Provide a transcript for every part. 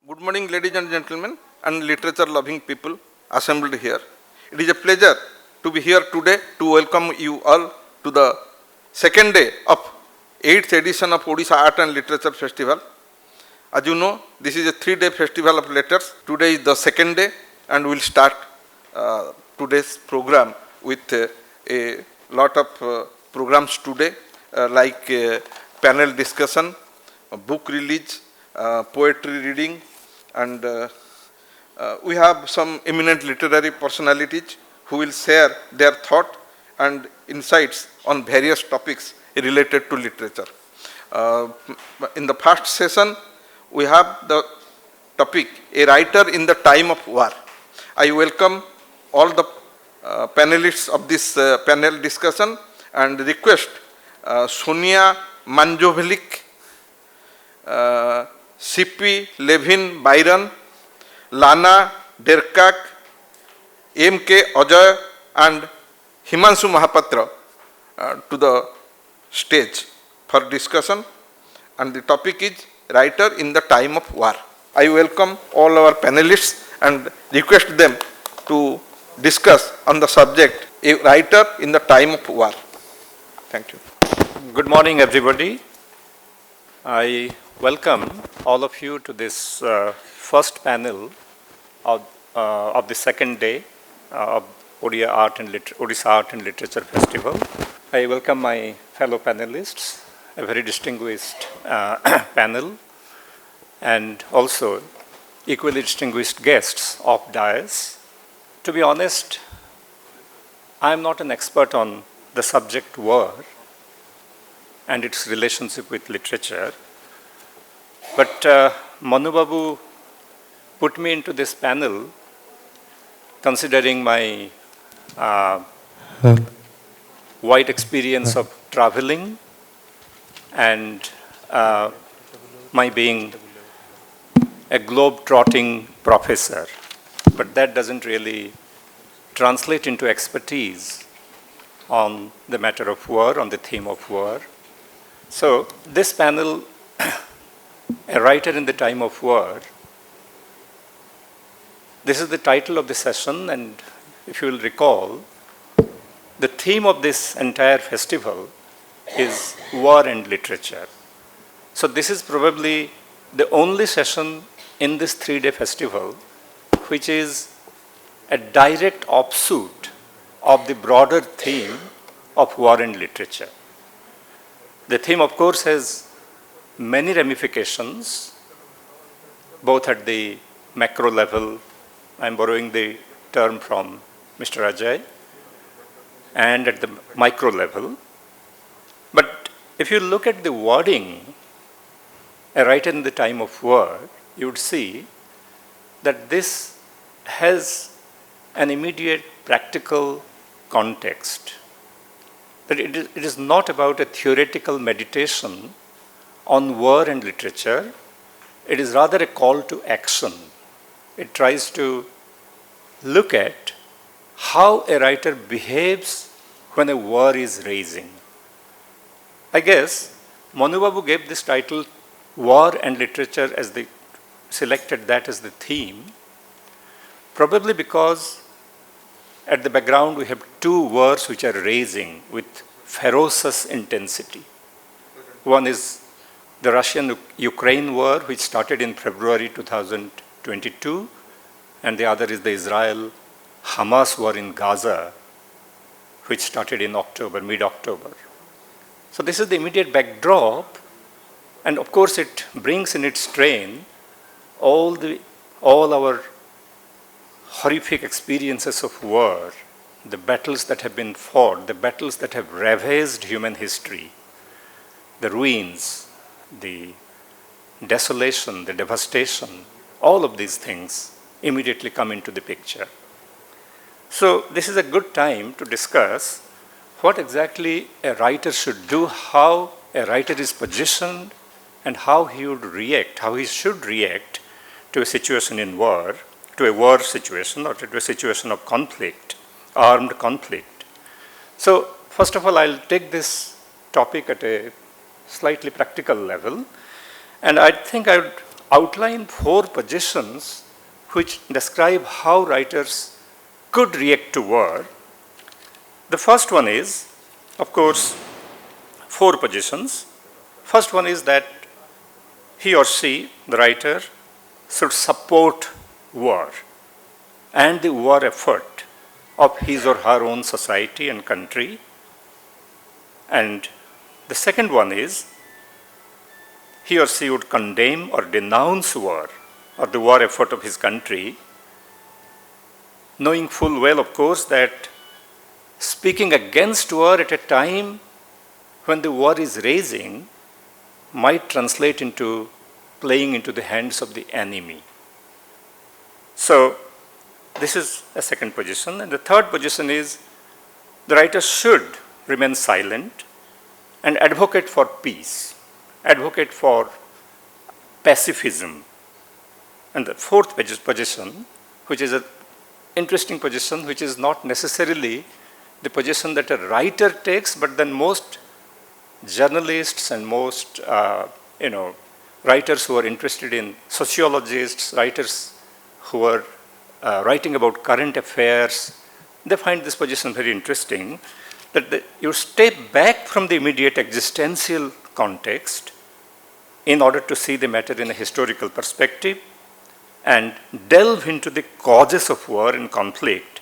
Good morning, ladies and gentlemen, and literature-loving people assembled here. It is a pleasure to be here today to welcome you all to the second day of 8th edition of Odisha Art and Literature Festival. As you know, this is a 3-day festival of letters. Today is the second day, and we will start today's program with a lot of programs today, like panel discussion, book release, poetry reading, and we have some eminent literary personalities who will share their thought and insights on various topics related to literature. In the first session, we have the topic, a writer in the time of war. I welcome all the panelists of this panel discussion and request Sonia Manjovelik, C.P. Levin Byron, Lana Derkak, M.K. Ajay and Himanshu Mohapatra to the stage for discussion, and the topic is writer in the time of war. I welcome all our panelists and request them to discuss on the subject, a writer in the time of war. Thank you. Good morning, everybody. I welcome all of you to this first panel of the second day of Odisha Art and Literature Festival. I welcome my fellow panelists, a very distinguished panel, and also equally distinguished guests of dais. To be honest, I am not an expert on the subject war and its relationship with literature, but Manu Babu put me into this panel considering my wide experience of traveling and my being a globe-trotting professor. But that doesn't really translate into expertise on the matter of war, on the theme of war. So this panel, a writer in the time of war, this is the title of the session, and if you will recall, the theme of this entire festival is war and literature. So this is probably the only session in this 3-day festival which is a direct offshoot of the broader theme of war and literature. The theme, of course, has many ramifications, both at the macro level, I'm borrowing the term from Mr. Ajay, and at the micro level. But if you look at the wording, a writer in the time of war, you would see that this has an immediate practical context. That it is not about a theoretical meditation on war and literature, it is rather a call to action. It tries to look at how a writer behaves when a war is raging. I guess Manu Babu gave this title, War and Literature, selected that as the theme, probably because at the background we have two wars which are raging with ferocious intensity. One is the Russian-Ukraine war, which started in February 2022, and the other is the Israel-Hamas war in Gaza, which started in October, mid-October. So this is the immediate backdrop, and of course it brings in its train all our horrific experiences of war, the battles that have been fought, the battles that have ravaged human history, the ruins, the desolation, the devastation, all of these things immediately come into the picture. So this is a good time to discuss what exactly a writer should do, how a writer is positioned, and how he would react, how he should react to a situation in war, to a war situation or to a situation of conflict, armed conflict. So first of all, I'll take this topic at a slightly practical level, and I think I would outline 4 positions which describe how writers could react to war. The first one is, of course, 4 positions. First one is that he or she, the writer, should support war and the war effort of his or her own society and country. And the second one is he or she would condemn or denounce war or the war effort of his country, knowing full well, of course, that speaking against war at a time when the war is raging might translate into playing into the hands of the enemy. So this is a second position. And the third position is the writer should remain silent and advocate for peace, advocate for pacifism. And the fourth position, which is an interesting position, which is not necessarily the position that a writer takes, but then most journalists and most writers who are interested in sociologists, writers who are writing about current affairs, they find this position very interesting, that you step back from the immediate existential context in order to see the matter in a historical perspective and delve into the causes of war and conflict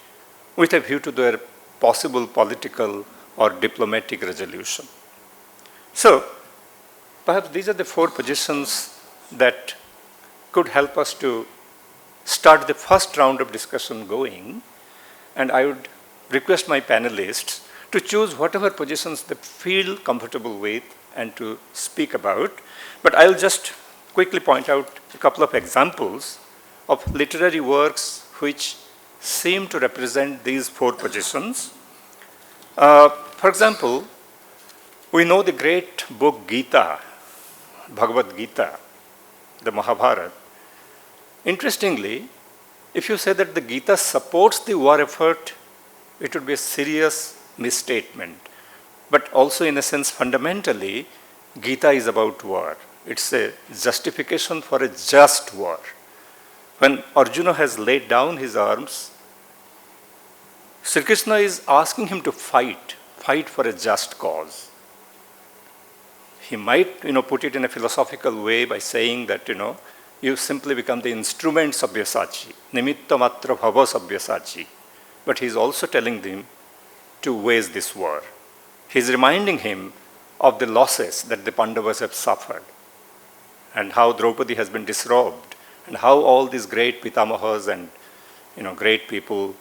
with a view to their possible political or diplomatic resolution. So, perhaps these are the 4 positions that could help us to start the first round of discussion going, and I would request my panelists to choose whatever positions they feel comfortable with and to speak about. But I'll just quickly point out a couple of examples of literary works which seem to represent these 4 positions. For example, we know the great book Gita, Bhagavad Gita, the Mahabharata. Interestingly, if you say that the Gita supports the war effort, it would be a serious misstatement. But also, in a sense, fundamentally, Gita is about war. It's a justification for a just war. When Arjuna has laid down his arms, Sri Krishna is asking him to fight for a just cause. He might, put it in a philosophical way by saying that, you simply become the instrument Sabyasachi, nimitta matra bhava Sabyasachi. But he's also telling them to wage this war. He's reminding him of the losses that the Pandavas have suffered and how Draupadi has been disrobed and how all these great Pitamahas and great people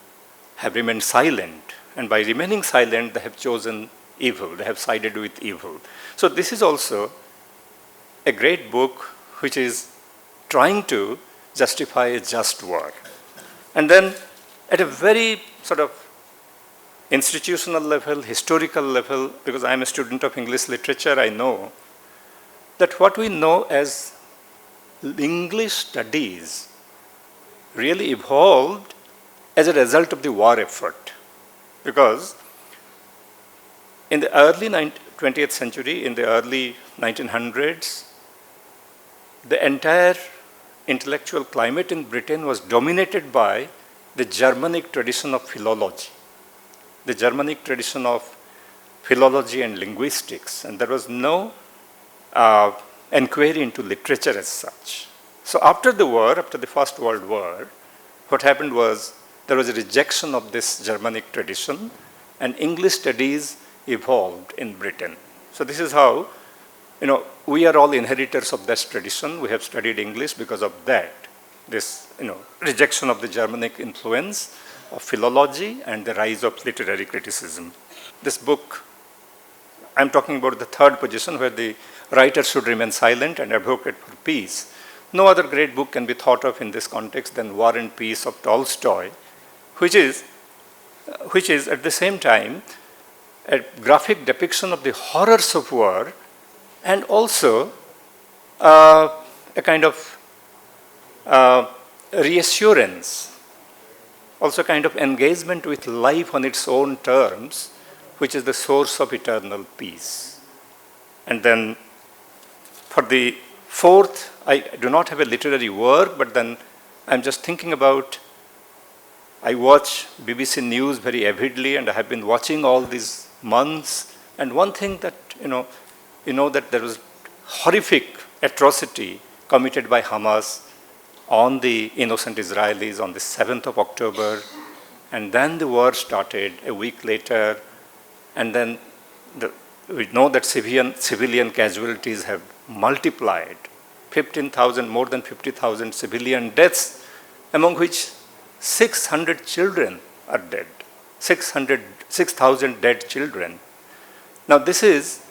have remained silent. And by remaining silent, they have chosen evil. They have sided with evil. So this is also a great book which is trying to justify a just war. And then at a very sort of institutional level, historical level, because I'm a student of English literature, I know that what we know as English studies really evolved as a result of the war effort. Because in the early 20th century, in the early 1900s, the entire intellectual climate in Britain was dominated by the Germanic tradition of philology, the Germanic tradition of philology and linguistics, and there was no inquiry into literature as such. So after the war, after the First World War, what happened was there was a rejection of this Germanic tradition, and English studies evolved in Britain. So this is how, we are all inheritors of this tradition. We have studied English because of that, this, rejection of the Germanic influence of philology and the rise of literary criticism. This book, I'm talking about the third position where the writer should remain silent and advocate for peace. No other great book can be thought of in this context than War and Peace of Tolstoy, which is at the same time a graphic depiction of the horrors of war and also a kind of reassurance, also kind of engagement with life on its own terms, which is the source of eternal peace. And then for the fourth I do not have a literary work, but then I'm just thinking about, I watch BBC News very avidly, and I have been watching all these months. And one thing that, you know that there was horrific atrocity committed by Hamas on the innocent Israelis on the 7th of October. And then the war started a week later. And then we know that civilian casualties have multiplied. 15,000, more than 50,000 civilian deaths, among which 600 children are dead. 6,000 dead children. Now this is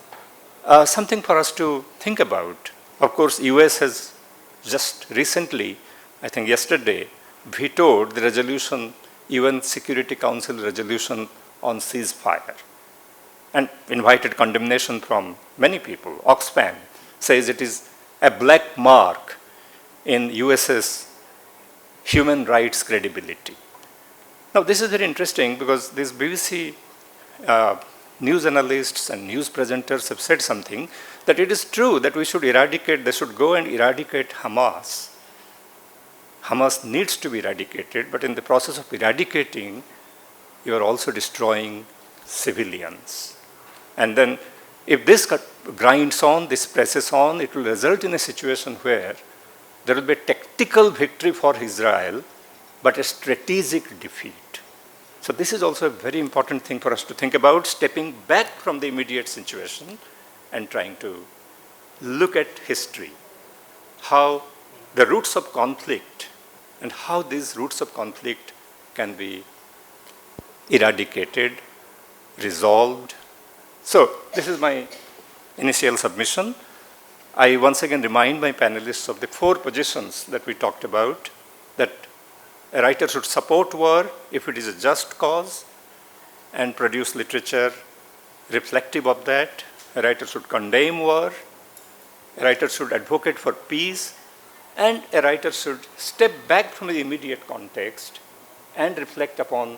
something for us to think about. Of course, US has just recently, I think yesterday, vetoed the resolution, UN Security Council resolution on ceasefire, and invited condemnation from many people. Oxfam says it is a black mark in US's human rights credibility. Now, this is very interesting because these BBC news analysts and news presenters have said something, that it is true that we should eradicate, they should go and eradicate Hamas. Hamas needs to be eradicated, but in the process of eradicating, you are also destroying civilians. And then if this grinds on, this presses on, it will result in a situation where there will be a tactical victory for Israel, but a strategic defeat. So this is also a very important thing for us to think about, stepping back from the immediate situation and trying to look at history, how the roots of conflict and how these roots of conflict can be eradicated, resolved. So this is my initial submission. I once again remind my panelists of the 4 positions that we talked about, that a writer should support war if it is a just cause and produce literature reflective of that. A writer should condemn war. A writer should advocate for peace. And a writer should step back from the immediate context and reflect upon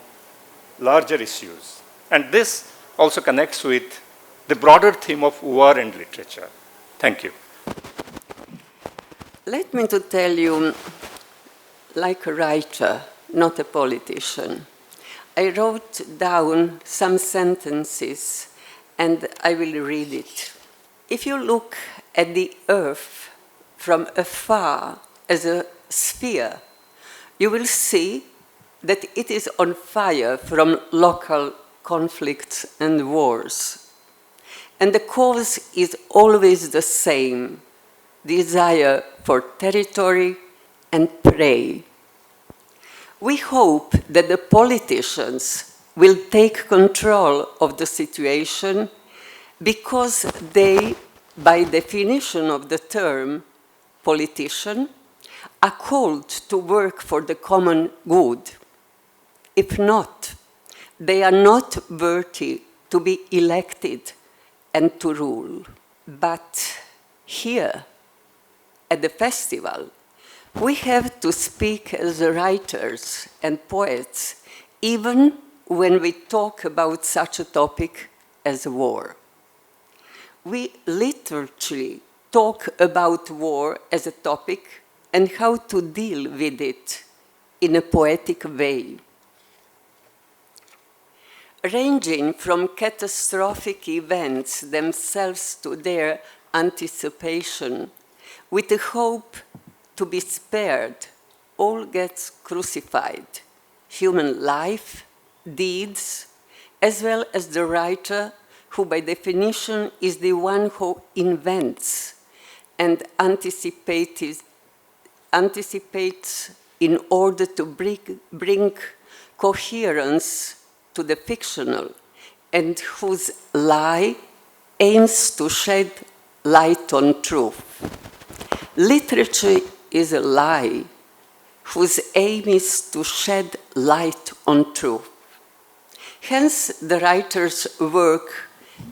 larger issues. And this also connects with the broader theme of war and literature. Thank you. Let me to tell you, like a writer, not a politician. I wrote down some sentences and I will read it. If you look at the earth from afar as a sphere, you will see that it is on fire from local conflicts and wars. And the cause is always the same: desire for territory and prey. We hope that the politicians will take control of the situation because they, by definition of the term politician, are called to work for the common good. If not, they are not worthy to be elected and to rule. But here, at the festival, we have to speak as writers and poets, even when we talk about such a topic as war. We literally talk about war as a topic and how to deal with it in a poetic way. Ranging from catastrophic events themselves to their anticipation, with the hope to be spared, all gets crucified. Human life, deeds, as well as the writer, who by definition is the one who invents and anticipates in order to bring coherence to the fictional, and whose lie aims to shed light on truth. Literature is a lie whose aim is to shed light on truth. Hence, the writer's work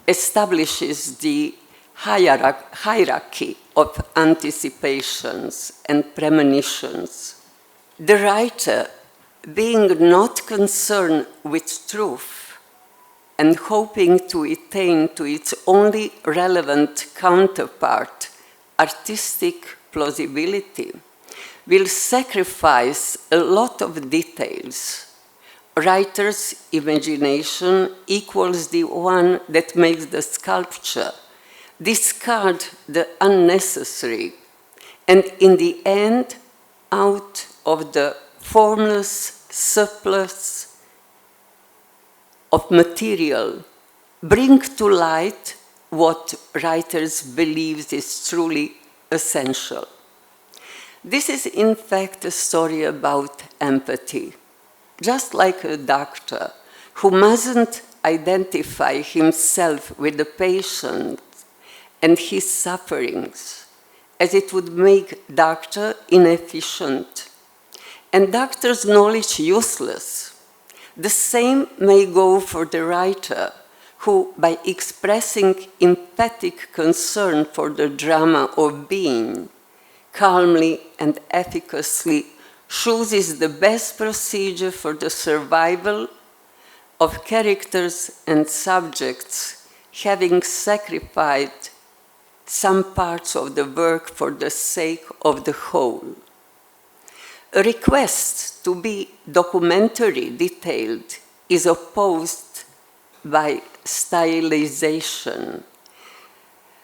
establishes the hierarchy of anticipations and premonitions. The writer, being not concerned with truth and hoping to attain to its only relevant counterpart, artistic plausibility will sacrifice a lot of details. Writer's imagination equals the one that makes the sculpture. Discard the unnecessary, and in the end, out of the formless surplus of material, bring to light what writers believe is truly essential. This is in fact a story about empathy. Just like a doctor who mustn't identify himself with the patient and his sufferings, as it would make doctor inefficient and doctor's knowledge useless. The same may go for the writer who, by expressing empathic concern for the drama of being, calmly and efficaciously chooses the best procedure for the survival of characters and subjects, having sacrificed some parts of the work for the sake of the whole. A request to be documentary detailed is opposed by stylization.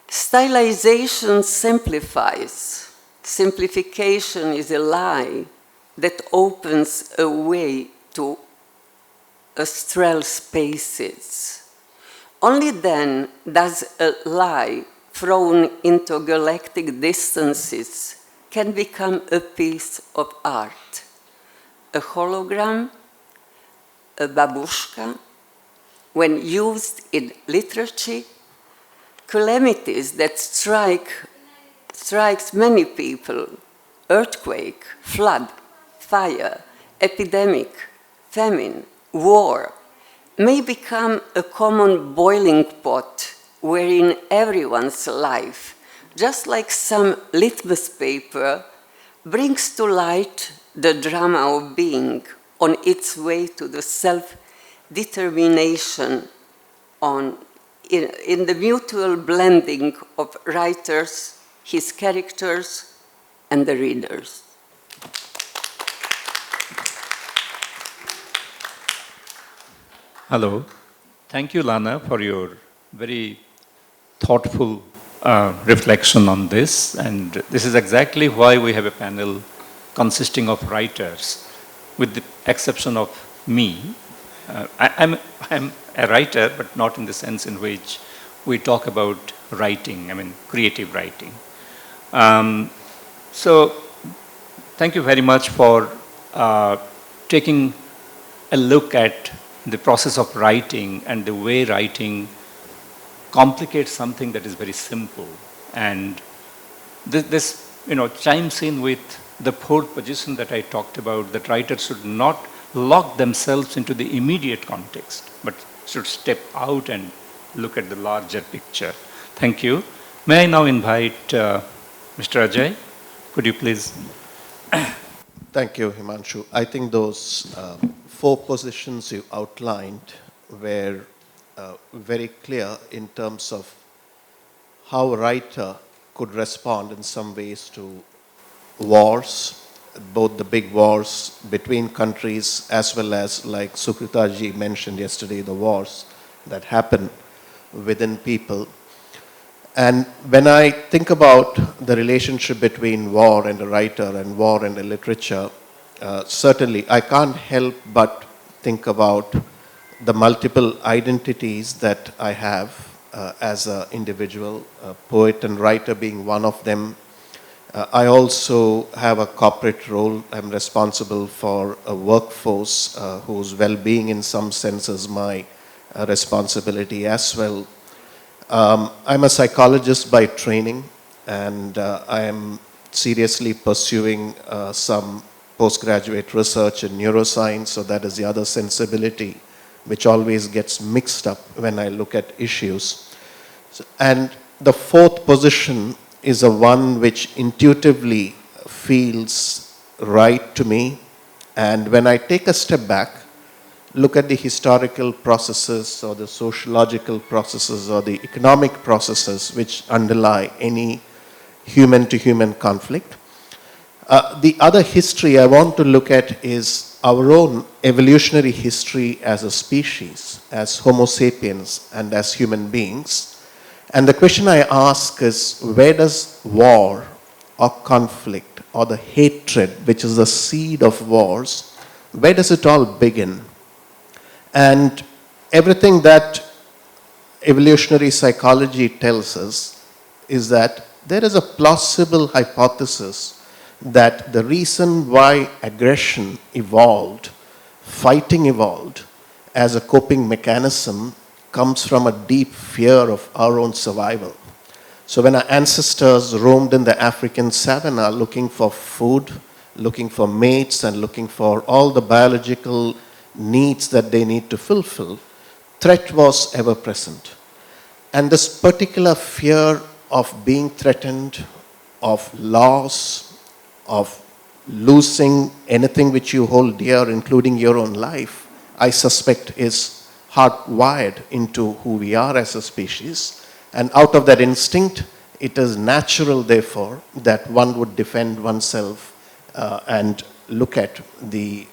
Stylization simplifies. Simplification is a lie that opens a way to astral spaces. Only then does a lie thrown into galactic distances can become a piece of art. A hologram, a babushka, when used in literature, calamities that strikes many people, earthquake, flood, fire, epidemic, famine, war, may become a common boiling pot wherein everyone's life, just like some litmus paper, brings to light the drama of being on its way to the self-determination in the mutual blending of writers, his characters, and the readers. Hello. Thank you, Lana, for your very thoughtful reflection on this. And this is exactly why we have a panel consisting of writers, with the exception of me. I'm a writer, but not in the sense in which we talk about writing, I mean creative writing. So thank you very much for taking a look at the process of writing and the way writing complicates something that is very simple. And this chimes in with the fourth position that I talked about, that writers should not lock themselves into the immediate context, but should step out and look at the larger picture. Thank you. May I now invite Mr. Ajay? Could you please? Thank you, Himanshu. I think those 4 positions you outlined were very clear in terms of how a writer could respond in some ways to wars, both the big wars between countries as well as, like Sukritaji mentioned yesterday, the wars that happen within people. And when I think about the relationship between war and a writer and war and a literature, certainly I can't help but think about the multiple identities that I have as an individual, a poet and writer being one of them. I also have a corporate role. I'm responsible for a workforce whose well-being in some sense is my responsibility as well. I'm a psychologist by training, and I am seriously pursuing some postgraduate research in neuroscience, so that is the other sensibility which always gets mixed up when I look at issues. And the 4th position is a one which intuitively feels right to me. And when I take a step back, look at the historical processes or the sociological processes or the economic processes which underlie any human-to-human conflict. The other history I want to look at is our own evolutionary history as a species, as Homo sapiens and as human beings. And the question I ask is, where does war or conflict or the hatred, which is the seed of wars, where does it all begin? And everything that evolutionary psychology tells us is that there is a plausible hypothesis that the reason why aggression evolved, fighting evolved as a coping mechanism comes from a deep fear of our own survival. So when our ancestors roamed in the African savanna looking for food, looking for mates, and looking for all the biological needs that they need to fulfill, threat was ever present. And this particular fear of being threatened, of loss, of losing anything which you hold dear, including your own life, I suspect is hardwired into who we are as a species. And out of that instinct, it is natural, therefore, that one would defend oneself and look at the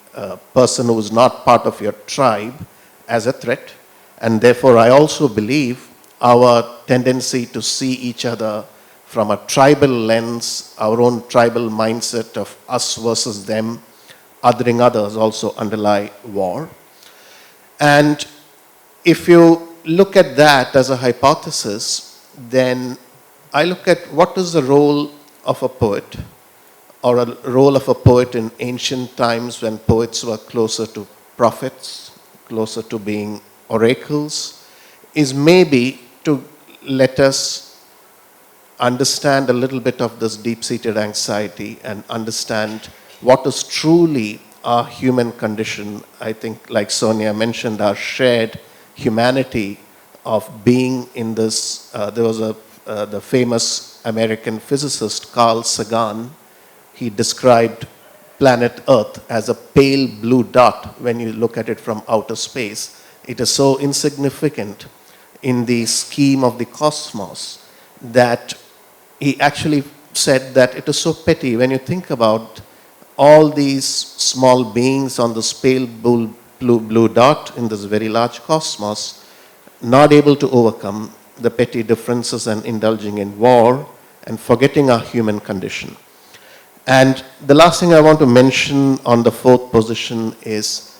person who is not part of your tribe as a threat. And therefore, I also believe our tendency to see each other from a tribal lens, our own tribal mindset of us versus them, othering others also underlie war. And if you look at that as a hypothesis, then I look at what is the role of a poet, or a role of a poet in ancient times when poets were closer to prophets, closer to being oracles, is maybe to let us understand a little bit of this deep-seated anxiety and understand what is truly our human condition. I think, like Sonia mentioned, our shared humanity of being in this. There was the famous American physicist Carl Sagan. He described planet Earth as a pale blue dot when you look at it from outer space. It is so insignificant in the scheme of the cosmos that he actually said that it is so petty when you think about all these small beings on this pale blue dot in this very large cosmos, not able to overcome the petty differences and indulging in war and forgetting our human condition. And the last thing I want to mention on the fourth position is,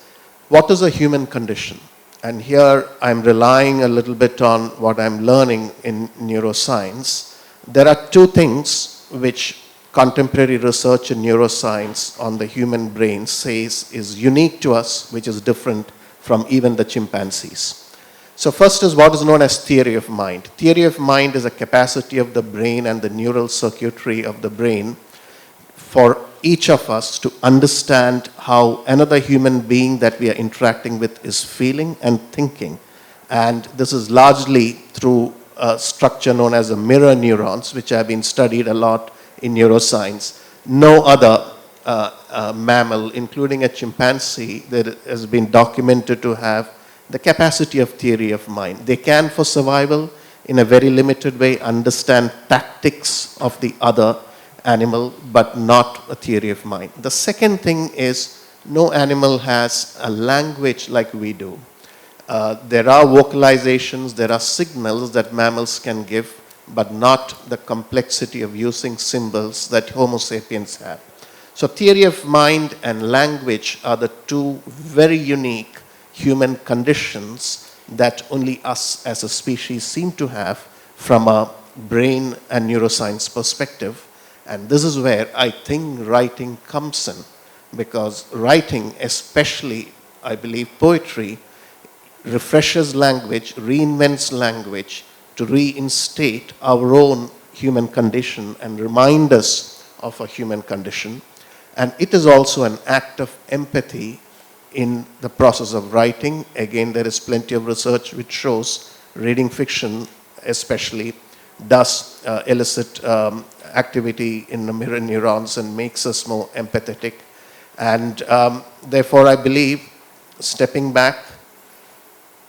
what is a human condition? And here I'm relying a little bit on what I'm learning in neuroscience. There are two things which contemporary research in neuroscience on the human brain says is unique to us, which is different from even the chimpanzees. So first is what is known as theory of mind. Theory of mind is a capacity of the brain and the neural circuitry of the brain for each of us to understand how another human being that we are interacting with is feeling and thinking. And this is largely through a structure known as the mirror neurons, which have been studied a lot in neuroscience. No other mammal, including a chimpanzee, that has been documented to have the capacity of theory of mind. They can, for survival, in a very limited way, understand tactics of the other animal, but not a theory of mind. The second thing is, no animal has a language like we do. There are vocalizations, there are signals that mammals can give, but not the complexity of using symbols that Homo sapiens have. So theory of mind and language are the two very unique human conditions that only us as a species seem to have from a brain and neuroscience perspective. And this is where I think writing comes in, because writing, especially, I believe, poetry, refreshes language, reinvents language to reinstate our own human condition and remind us of a human condition. And it is also an act of empathy in the process of writing. Again, there is plenty of research which shows reading fiction especially does elicit activity in the mirror neurons and makes us more empathetic. And therefore, I believe stepping back,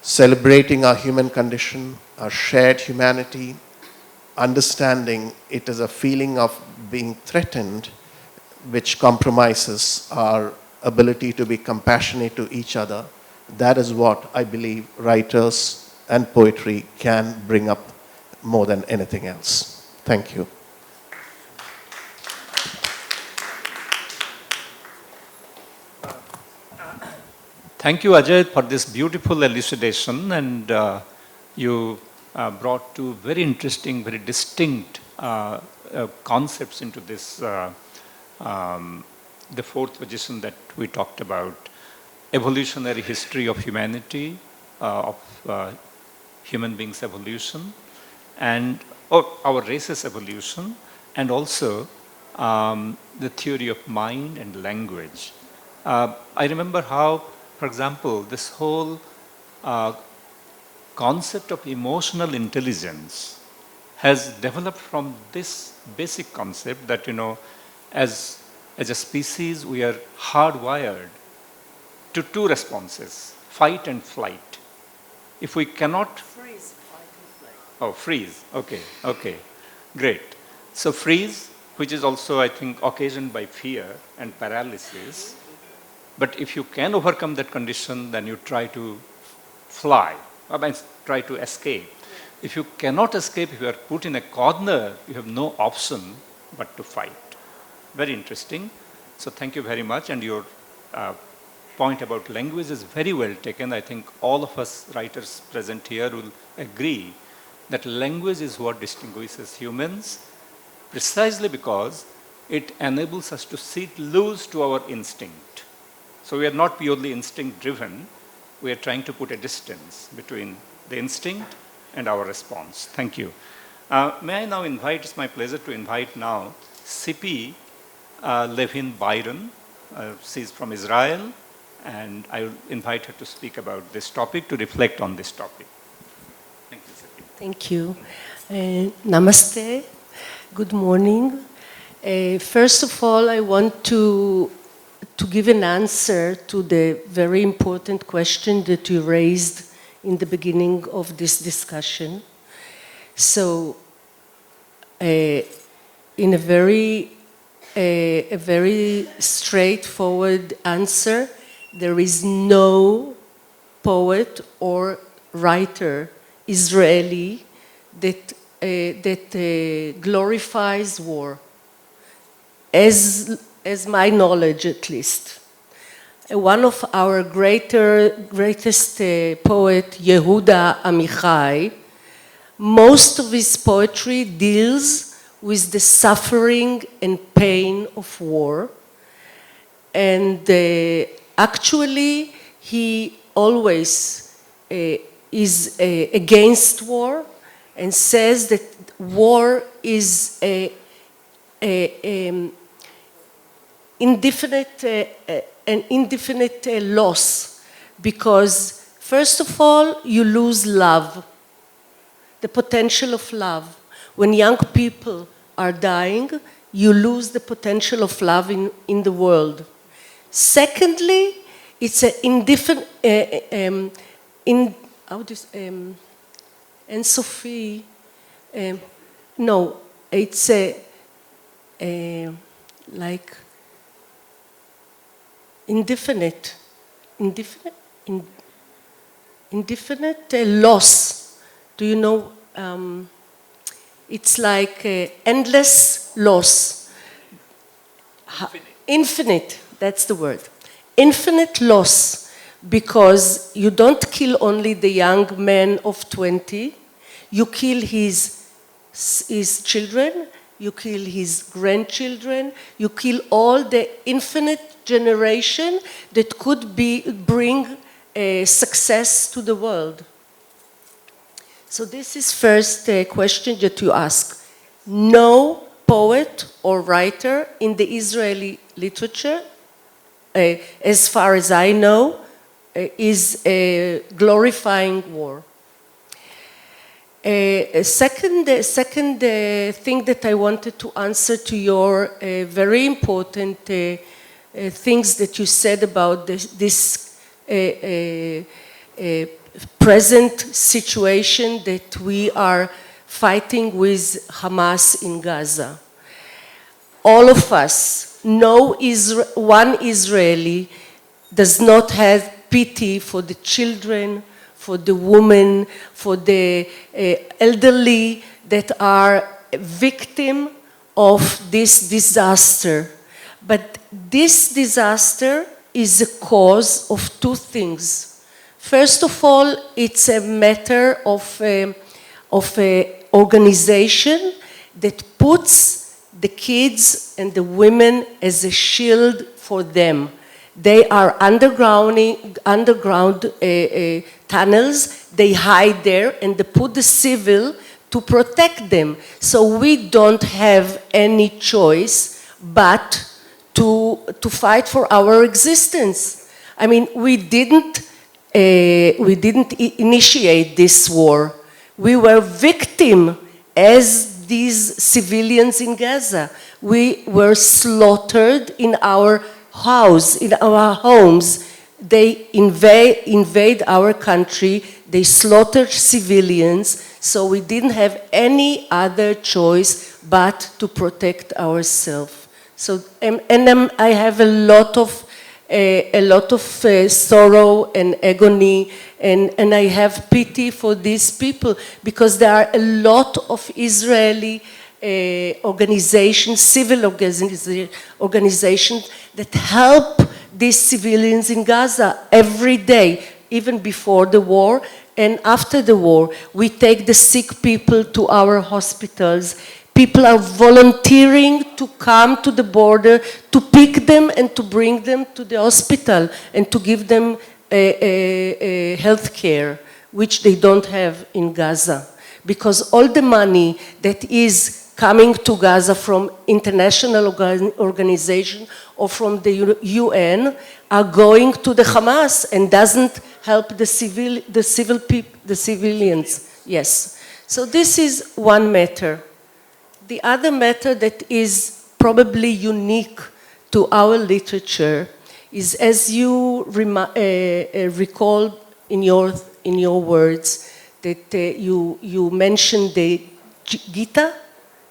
celebrating our human condition, our shared humanity, understanding it as a feeling of being threatened, which compromises our ability to be compassionate to each other. That is what I believe writers and poetry can bring up more than anything else. Thank you. Thank you, Ajay, for this beautiful elucidation, and you brought two very interesting, very distinct concepts into this, the fourth position that we talked about, evolutionary history of humanity, of human beings' evolution, and our race's evolution, and also the theory of mind and language. I remember how, for example, this whole concept of emotional intelligence has developed from this basic concept that, as a species, we are hardwired to two responses, fight and flight. If we cannot... Freeze, fight and flight. Oh, freeze. Okay. Great. So freeze, which is also, I think, occasioned by fear and paralysis. But if you can overcome that condition, then you try to fly, try to escape. If you cannot escape, if you are put in a corner, you have no option but to fight. Very interesting. So thank you very much. And your point about language is very well taken. I think all of us writers present here will agree that language is what distinguishes humans, precisely because it enables us to sit loose to our instinct. So we are not purely instinct driven. We are trying to put a distance between the instinct and our response. Thank you. May I now invite, it's my pleasure to invite now Sipi Levin Byron. She's from Israel, and I will invite her to speak about this topic, to reflect on this topic. Thank you, Sipi. Thank you. Namaste. Good morning. First of all, I want to give an answer to the very important question that you raised in the beginning of this discussion. So, in a very straightforward answer, there is no poet or writer Israeli that glorifies war, as my knowledge at least. One of our greatest poet, Yehuda Amichai, most of his poetry deals with the suffering and pain of war. And actually, he always is against war and says that war is an indefinite loss, because first of all, you lose love, the potential of love. When young people are dying, you lose the potential of love in the world. Secondly, it's an indefinite, Sophie, no, it's like indefinite loss. Do you know? It's like endless loss. Infinite, that's the word. Infinite loss, because you don't kill only the young man of 20, you kill his children, you kill his grandchildren, you kill all the infinite generation that could bring success to the world. So this is first question that you ask. No poet or writer in the Israeli literature, as far as I know, is glorifying war. Second thing that I wanted to answer to your very important things that you said about this present situation that we are fighting with Hamas in Gaza. All of us know one Israeli does not have pity for the children, for the women, for the elderly that are victim of this disaster. But this disaster is a cause of two things. First of all, it's a matter of an organization that puts the kids and the women as a shield for them. They are underground tunnels, they hide there, and they put the civil to protect them. So we don't have any choice but to fight for our existence. I mean, we didn't initiate this war. We were victim as these civilians in Gaza. We were slaughtered in our house, in our homes. They invade our country, they slaughtered civilians, so we didn't have any other choice but to protect ourselves. So, I have a lot of sorrow and agony, and I have pity for these people because there are a lot of Israeli organizations, civil organizations that help these civilians in Gaza every day, even before the war and after the war. We take the sick people to our hospitals. People are volunteering to come to the border to pick them and to bring them to the hospital and to give them health care, which they don't have in Gaza. Because all the money that is coming to Gaza from international organizations or from the UN are going to the Hamas and doesn't help the civilians. Yes. So this is one matter. The other matter that is probably unique to our literature is, as you recall in your words, that you mentioned the Gita.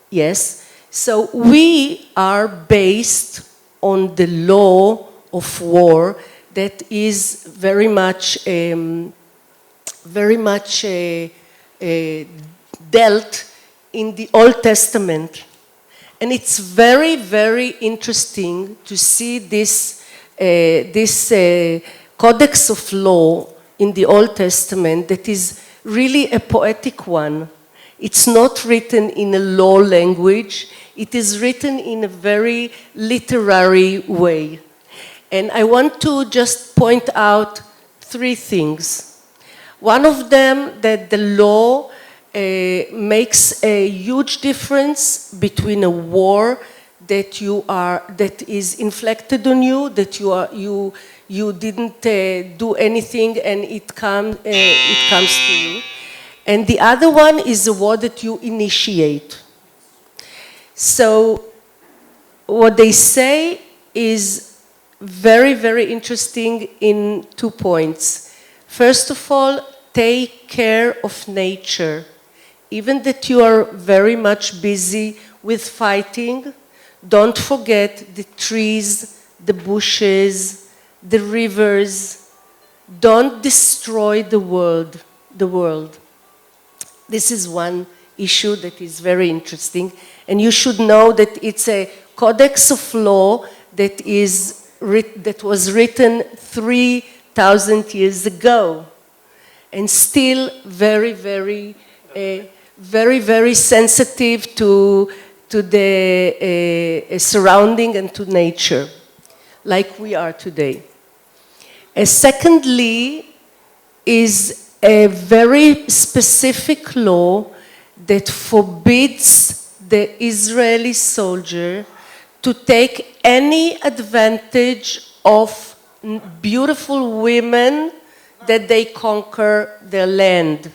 Yes. So we are based on the law of war that is very much dealt in the Old Testament. And it's very, very interesting to see this codex of law in the Old Testament that is really a poetic one. It's not written in a law language. It is written in a very literary way. And I want to just point out three things. One of them, that the law makes a huge difference between a war that is inflicted on you, that you didn't do anything and it comes to you, and the other one is a war that you initiate. So what they say is very, very interesting in 2 points. First of all, take care of nature. Even that you are very much busy with fighting, don't forget the trees, the bushes, the rivers. Don't destroy the world. This is one issue that is very interesting. And you should know that it's a codex of law that was written 3,000 years ago. And still very, very sensitive to the surrounding and to nature, like we are today. Secondly, is a very specific law that forbids the Israeli soldier to take any advantage of beautiful women that they conquer their land.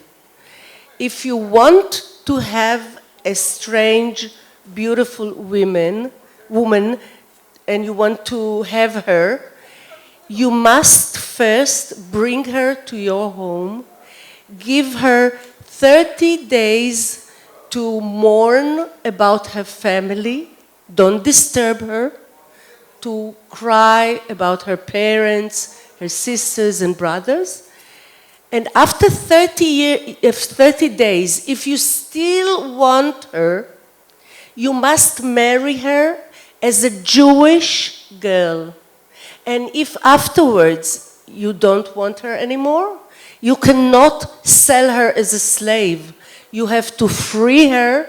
If you want to have a strange, beautiful woman, and you want to have her, you must first bring her to your home, give her 30 days to mourn about her family, don't disturb her, to cry about her parents, her sisters and brothers. And after 30 days, if you still want her, you must marry her as a Jewish girl. And if afterwards you don't want her anymore, you cannot sell her as a slave. You have to free her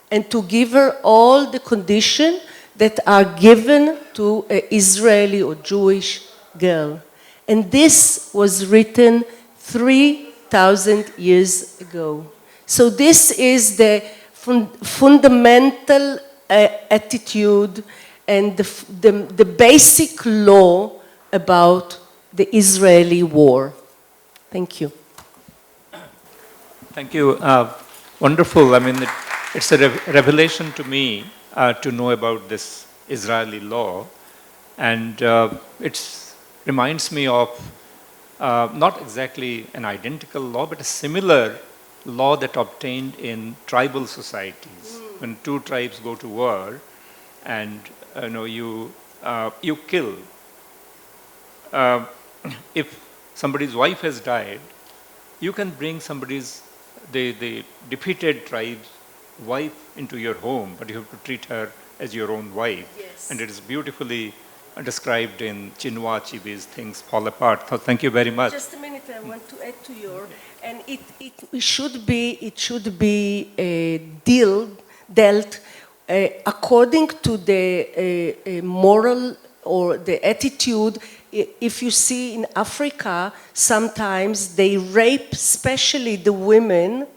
and to give her all the conditions that are given to an Israeli or Jewish girl. And this was written 3,000 years ago. So this is the fundamental attitude and the basic law about the Israeli war. Thank you. Thank you. Wonderful. I mean, it's a revelation to me to know about this Israeli law. And it reminds me of not exactly an identical law, but a similar law that obtained in tribal societies. When two tribes go to war and you kill. If somebody's wife has died, you can bring the defeated tribe's wife into your home, but you have to treat her as your own wife. Yes. And it is beautifully described in Chinua Achebe's Things Fall Apart. So thank you very much. Just a minute, I want to add to your, and it should be dealt according to the moral or the attitude. If you see in Africa, sometimes they rape, especially the women,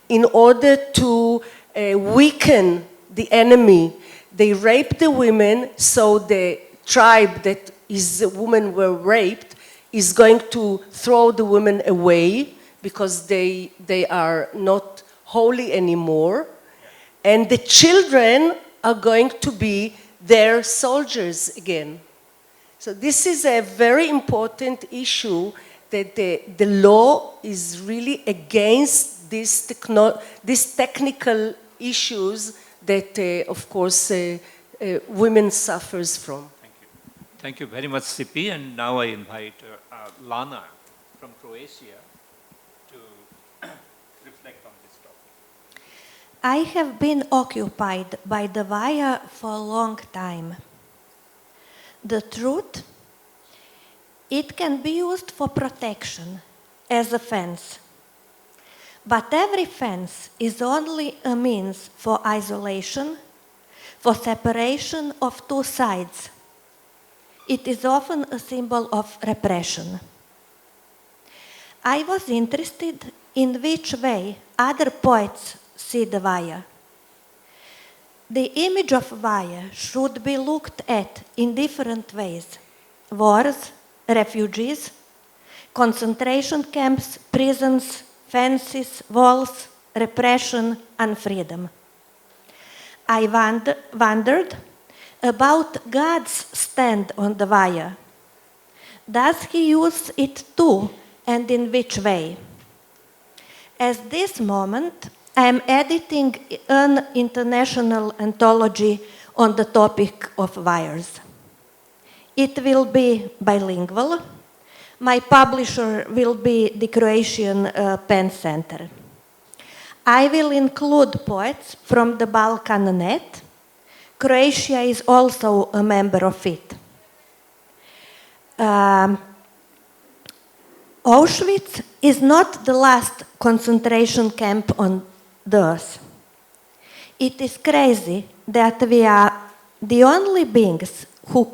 in order to weaken the enemy. They rape the women, so the tribe that the women were raped is going to throw the women away because they are not holy anymore. And the children are going to be their soldiers again. So this is a very important issue, that the law is really against these technical issues that, of course, women suffers from. Thank you. Thank you very much, Sipi. And now I invite Lana from Croatia to reflect on this topic. I have been occupied by the Vaya for a long time. The truth, it can be used for protection as a fence. But every fence is only a means for isolation, for separation of two sides. It is often a symbol of repression. I was interested in which way other poets see the Vaya. The image of Vaya should be looked at in different ways: wars, refugees, concentration camps, prisons, fences, walls, repression, and freedom. I wondered about God's stand on the Vaya. Does he use it too, and in which way? At this moment, I am editing an international anthology on the topic of Vayas. It will be bilingual. My publisher will be the Croatian Pen Center. I will include poets from the Balkan Net. Croatia is also a member of it. Auschwitz is not the last concentration camp on the earth. It is crazy that we are the only beings who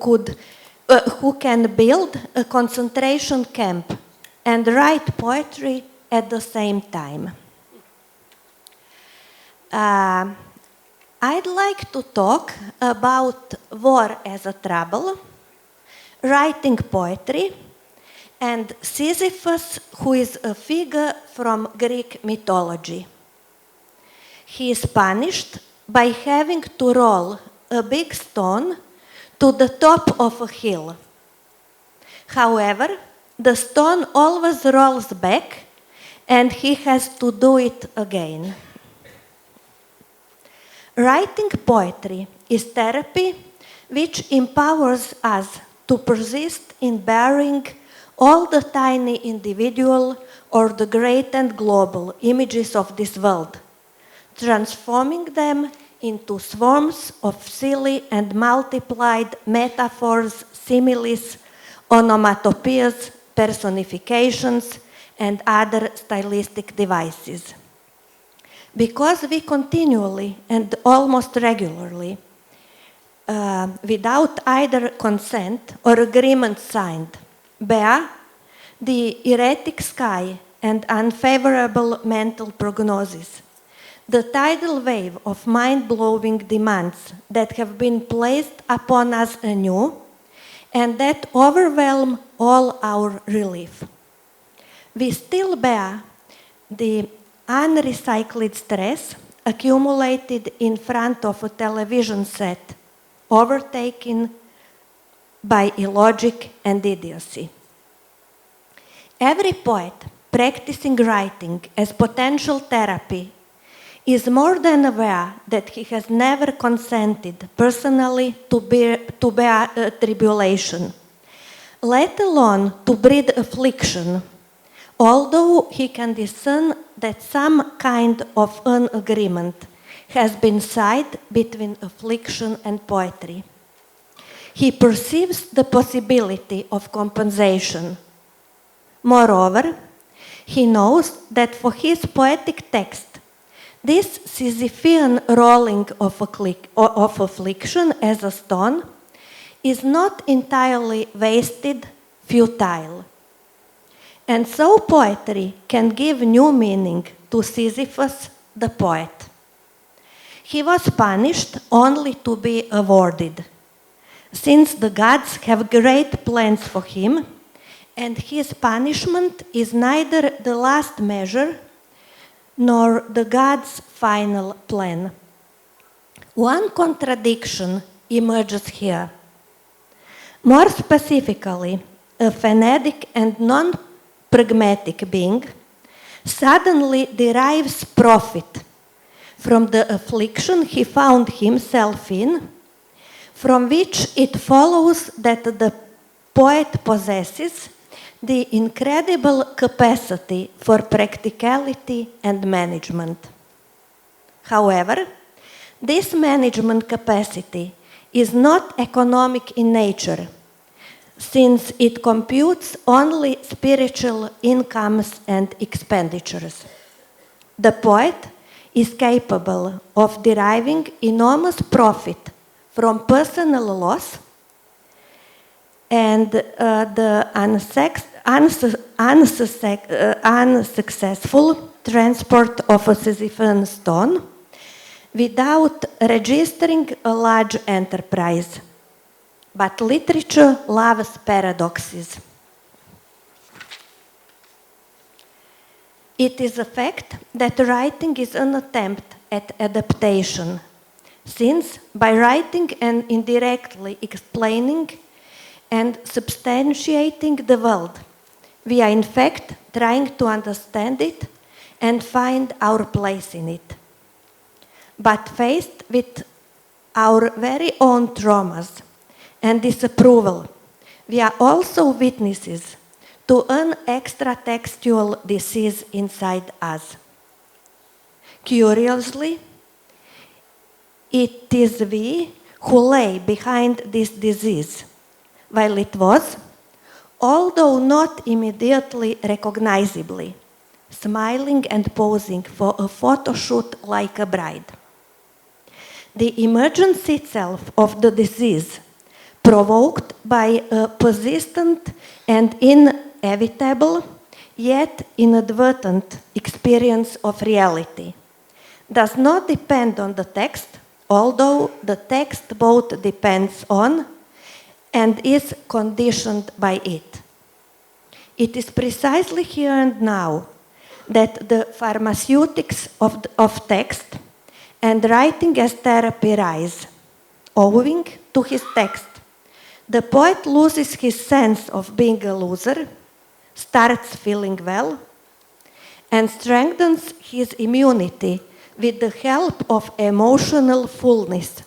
can build a concentration camp and write poetry at the same time. I'd like to talk about war as a trouble, writing poetry, and Sisyphus, who is a figure from Greek mythology. He is punished by having to roll a big stone to the top of a hill. However, the stone always rolls back and he has to do it again. Writing poetry is therapy which empowers us to persist in bearing all the tiny individual or the great and global images of this world, transforming them into swarms of silly and multiplied metaphors, similes, onomatopoeias, personifications, and other stylistic devices. Because we continually and almost regularly, without either consent or agreement signed, bear the erratic sky and unfavorable mental prognosis, the tidal wave of mind-blowing demands that have been placed upon us anew and that overwhelm all our relief. We still bear the unrecycled stress accumulated in front of a television set, overtaken by illogic and idiocy. Every poet practicing writing as potential therapy is more than aware that he has never consented personally to bear tribulation, let alone to breed affliction, although he can discern that some kind of an agreement has been signed between affliction and poetry. He perceives the possibility of compensation. Moreover, he knows that for his poetic text, this Sisyphean rolling of affliction as a stone is not entirely wasted, futile. And so poetry can give new meaning to Sisyphus the poet. He was punished only to be awarded, since the gods have great plans for him, and his punishment is neither the last measure nor the God's final plan. One contradiction emerges here. More specifically, a fanatic and non-pragmatic being suddenly derives profit from the affliction he found himself in, from which it follows that the poet possesses the incredible capacity for practicality and management. However, this management capacity is not economic in nature, since it computes only spiritual incomes and expenditures. The poet is capable of deriving enormous profit from personal loss and the unsuccessful transport of a Sisyphean stone without registering a large enterprise. But literature loves paradoxes. It is a fact that writing is an attempt at adaptation, since by writing and indirectly explaining and substantiating the world, we are in fact trying to understand it and find our place in it. But faced with our very own traumas and disapproval, we are also witnesses to an extra-textual disease inside us. Curiously, it is we who lay behind this disease, while it was, although not immediately recognizably, smiling and posing for a photo shoot like a bride. The emergence itself of the disease, provoked by a persistent and inevitable, yet inadvertent experience of reality, does not depend on the text, although the text both depends on and is conditioned by it. It is precisely here and now that the pharmaceutics of text and writing as therapy rise. Owing to his text, the poet loses his sense of being a loser, starts feeling well, and strengthens his immunity with the help of emotional fullness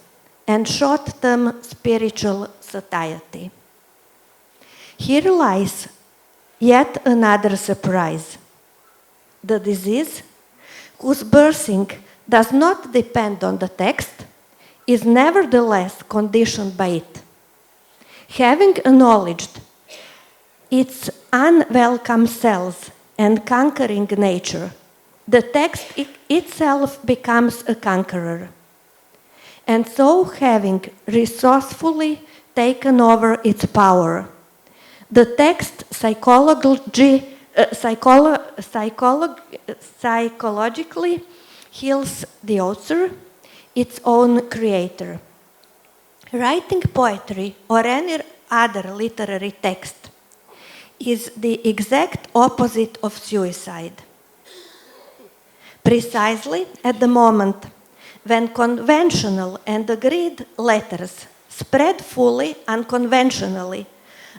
and short-term spiritual satiety. Here lies yet another surprise. The disease, whose birthing does not depend on the text, is nevertheless conditioned by it. Having acknowledged its unwelcome cells and conquering nature, the text itself becomes a conqueror. And so, having resourcefully taken over its power, the text psychologically heals the author, its own creator. Writing poetry or any other literary text is the exact opposite of suicide. Precisely at the moment when conventional and agreed letters spread fully unconventionally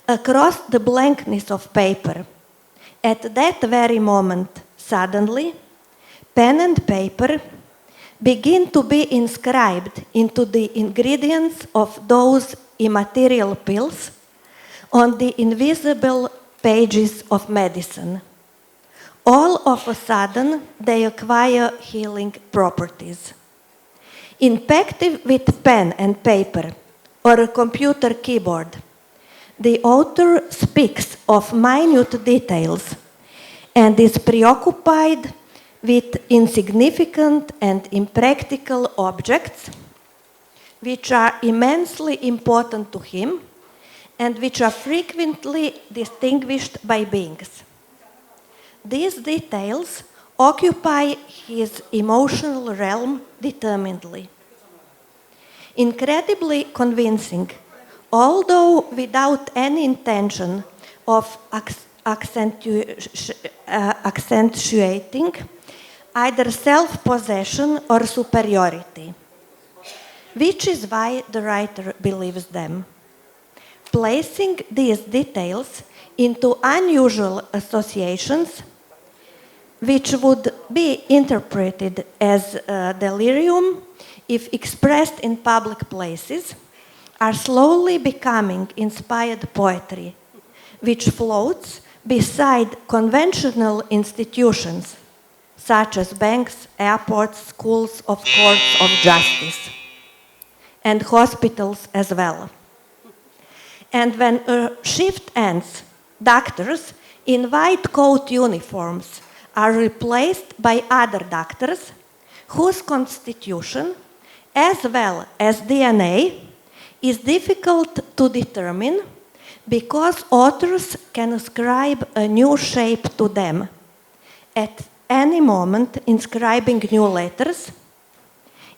across the blankness of paper, at that very moment, suddenly, pen and paper begin to be inscribed into the ingredients of those immaterial pills on the invisible pages of medicine. All of a sudden, they acquire healing properties. Impacted with pen and paper or a computer keyboard, the author speaks of minute details and is preoccupied with insignificant and impractical objects which are immensely important to him and which are frequently distinguished by beings. These details occupy his emotional realm determinedly. Incredibly convincing, although without any intention of accentuating either self-possession or superiority, which is why the writer believes them. Placing these details into unusual associations, which would be interpreted as delirium if expressed in public places, are slowly becoming inspired poetry, which floats beside conventional institutions, such as banks, airports, schools of courts of justice, and hospitals as well. And when a shift ends, doctors in white coat uniforms are replaced by other doctors whose constitution, as well as DNA, is difficult to determine because authors can ascribe a new shape to them, at any moment inscribing new letters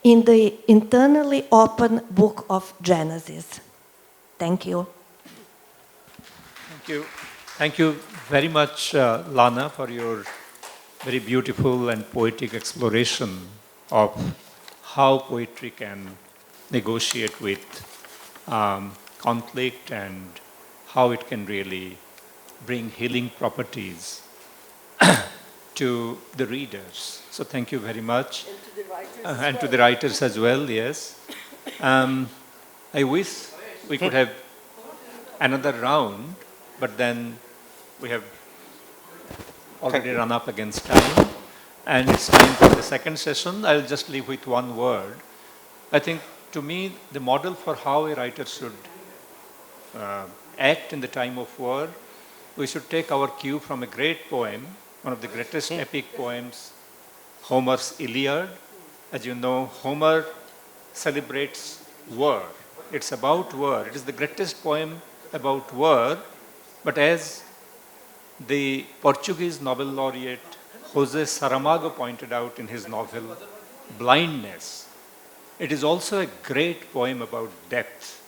in the internally open book of Genesis. Thank you. Thank you. Thank you very much, Lana, for your very beautiful and poetic exploration of how poetry can negotiate with conflict and how it can really bring healing properties to the readers. So thank you very much. And to the writers as well, yes. I wish we could have another round, but then we have already run up against time. And it's time for the second session. I'll just leave with one word. I think, to me, the model for how a writer should act in the time of war, we should take our cue from a great poem, one of the greatest epic poems, Homer's Iliad. As you know, Homer celebrates war. It's about war. It is the greatest poem about war, but as the Portuguese Nobel laureate José Saramago pointed out in his novel Blindness, it is also a great poem about death.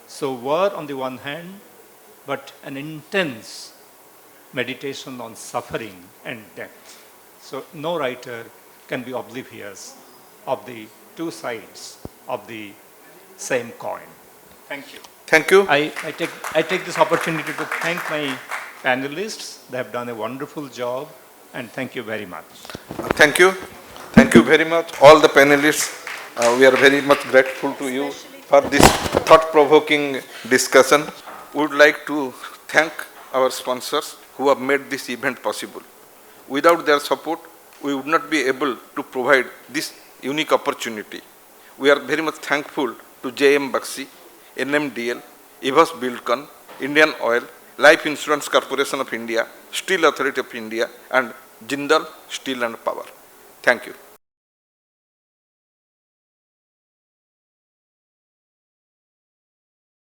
So war on the one hand, but an intense meditation on suffering and death. So no writer can be oblivious of the two sides of the same coin. Thank you. Thank you. I take this opportunity to thank my panelists. They have done a wonderful job, and thank you very much. Thank you. Thank you very much, all the panelists. We are very much grateful to you for this thought-provoking discussion. We would like to thank our sponsors who have made this event possible. Without their support, we would not be able to provide this unique opportunity. We are very much thankful to JM Baxi, NMDL, EVOS Buildcon, Indian Oil, Life Insurance Corporation of India, Steel Authority of India, and Jindal Steel and Power. Thank you.